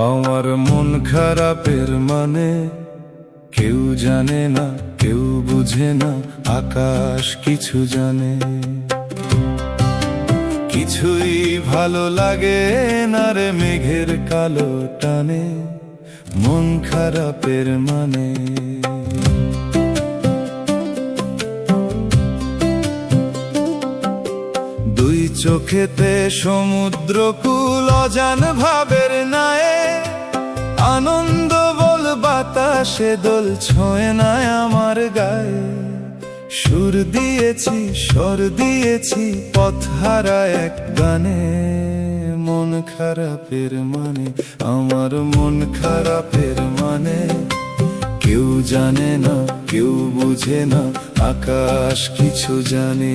আমার মন খারাপের মানে কেউ জানে না, কেউ বুঝে না, আকাশ কিছু জানে। কিছুই ভালো লাগে না রে মেঘের কালো টানে, মন খারাপের মানে। দুই চোখেতে সমুদ্রকূল অজান ভাবের নায়ে, আনন্দ বল বাতাসে দোল ছোঁয় না আমার গায়ে। সুর দিয়েছি স্বর দিয়েছি পথহারা এক গানে, মন খারাপের মানে, আমার মন খারাপের মানে। কেউ জানে না, কেউ বুঝে না, আকাশ কিছু জানে।